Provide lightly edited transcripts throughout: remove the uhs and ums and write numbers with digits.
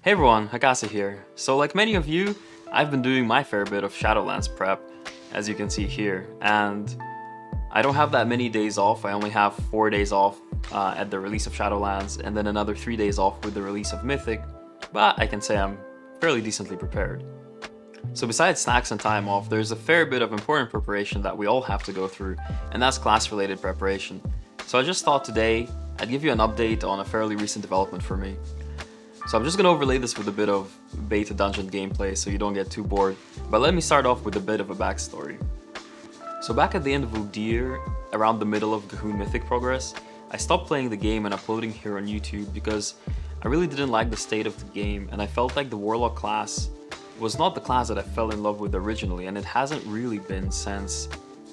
Hey everyone, Hakase here. So like many of you, I've been doing my fair bit of Shadowlands prep, as you can see here, and I don't have that many days off. I only have 4 days off at the release of Shadowlands, and then another 3 days off with the release of Mythic, but I can say I'm fairly decently prepared. So besides snacks and time off, there's a fair bit of important preparation that we all have to go through, and that's class-related preparation. So I just thought today I'd give you an update on a fairly recent development for me. So I'm just going to overlay this with a bit of beta dungeon gameplay so you don't get too bored, but let me start off with a bit of a backstory. So back at the end of Udir, around the middle of Gahun Mythic progress, I stopped playing the game and uploading here on YouTube because I really didn't like the state of the game, and I felt like the Warlock class was not the class that I fell in love with originally, and it hasn't really been since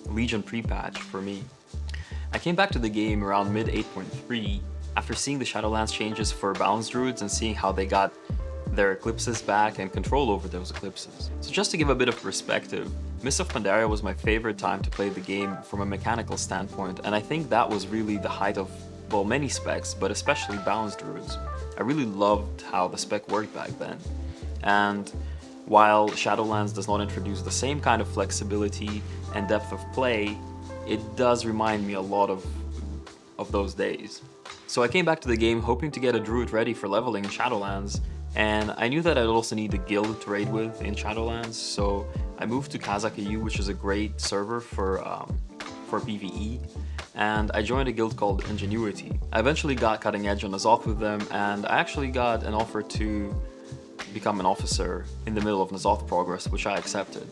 Legion pre-patch for me. I came back to the game around mid 8.3 after seeing the Shadowlands changes for balanced druids and seeing how they got their eclipses back and control over those eclipses. So just to give a bit of perspective, Mists of Pandaria was my favorite time to play the game from a mechanical standpoint, and I think that was really the height of, well, many specs, but especially balanced druids. I really loved how the spec worked back then. And while Shadowlands does not introduce the same kind of flexibility and depth of play, it does remind me a lot of those days. So I came back to the game hoping to get a druid ready for leveling in Shadowlands, and I knew that I'd also need a guild to raid with in Shadowlands, so I moved to Kazakh, which is a great server for PvE, and I joined a guild called Ingenuity. I eventually got cutting edge on N'Zoth with them, and I actually got an offer to become an officer in the middle of N'Zoth progress, which I accepted.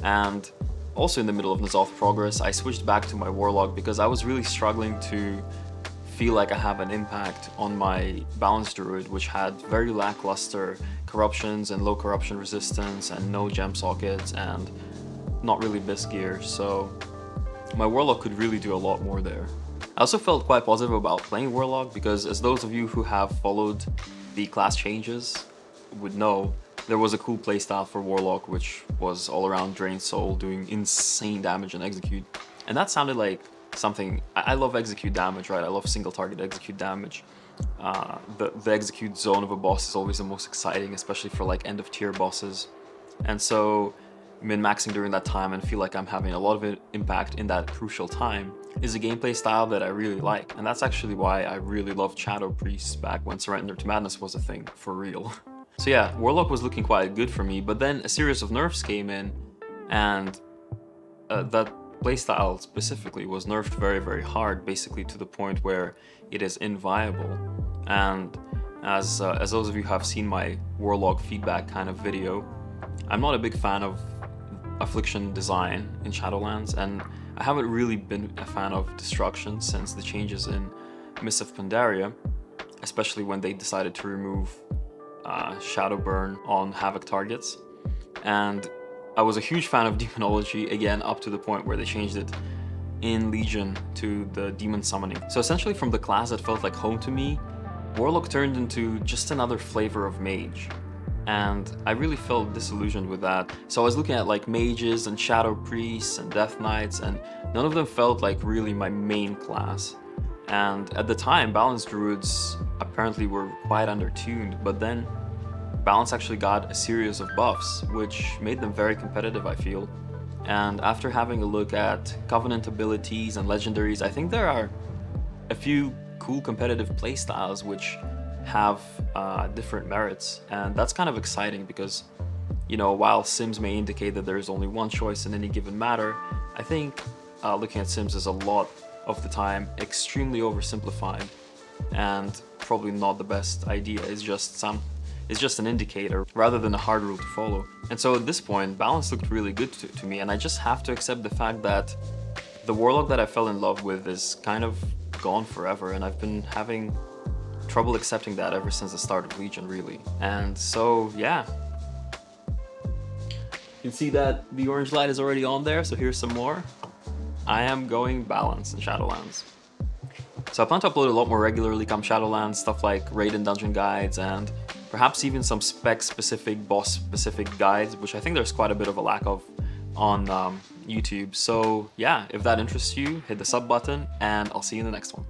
And also in the middle of N'Zoth progress, I switched back to my Warlock because I was really struggling to feel like I have an impact on my balanced druid, which had very lackluster corruptions and low corruption resistance and no gem sockets and not really bisque gear, so my Warlock could really do a lot more there. I also felt quite positive about playing Warlock because, as those of you who have followed the class changes would know, there was a cool playstyle for Warlock which was all around Drain Soul, doing insane damage and execute, and that sounded like something. I love execute damage, right? I love single target execute damage. The execute zone of a boss is always the most exciting, especially for like end of tier bosses. And so min-maxing during that time and feel like I'm having a lot of impact in that crucial time is a gameplay style that I really like. And that's actually why I really loved Shadow Priests back when Surrender to Madness was a thing, for real. So yeah, Warlock was looking quite good for me, but then a series of nerfs came in, and that playstyle specifically was nerfed very, very hard, basically to the point where it is inviable. And as those of you who have seen my Warlock feedback kind of video, I'm not a big fan of Affliction design in Shadowlands, and I haven't really been a fan of Destruction since the changes in Mists of Pandaria, especially when they decided to remove Shadow Burn on Havoc targets. And I was a huge fan of Demonology, again up to the point where they changed it in Legion to the Demon Summoning. So essentially from the class that felt like home to me, Warlock turned into just another flavor of Mage. And I really felt disillusioned with that. So I was looking at like Mages and Shadow Priests and Death Knights, and none of them felt like really my main class. And at the time, Balanced Druids apparently were quite undertuned, but then Balance actually got a series of buffs, which made them very competitive, I feel. And after having a look at Covenant abilities and legendaries, I think there are a few cool competitive playstyles which have different merits, and that's kind of exciting because, you know, while Sims may indicate that there is only one choice in any given matter, I think looking at Sims is a lot of the time extremely oversimplified and probably not the best idea. It's just an indicator rather than a hard rule to follow. And so at this point, balance looked really good to me, and I just have to accept the fact that the Warlock that I fell in love with is kind of gone forever, and I've been having trouble accepting that ever since the start of Legion, really. And so, yeah. You can see that the orange light is already on there, so here's some more. I am going balance in Shadowlands. So I plan to upload a lot more regularly come Shadowlands, stuff like raid and dungeon guides, and perhaps even some spec-specific, boss-specific guides, which I think there's quite a bit of a lack of on YouTube. So yeah, if that interests you, hit the sub button, and I'll see you in the next one.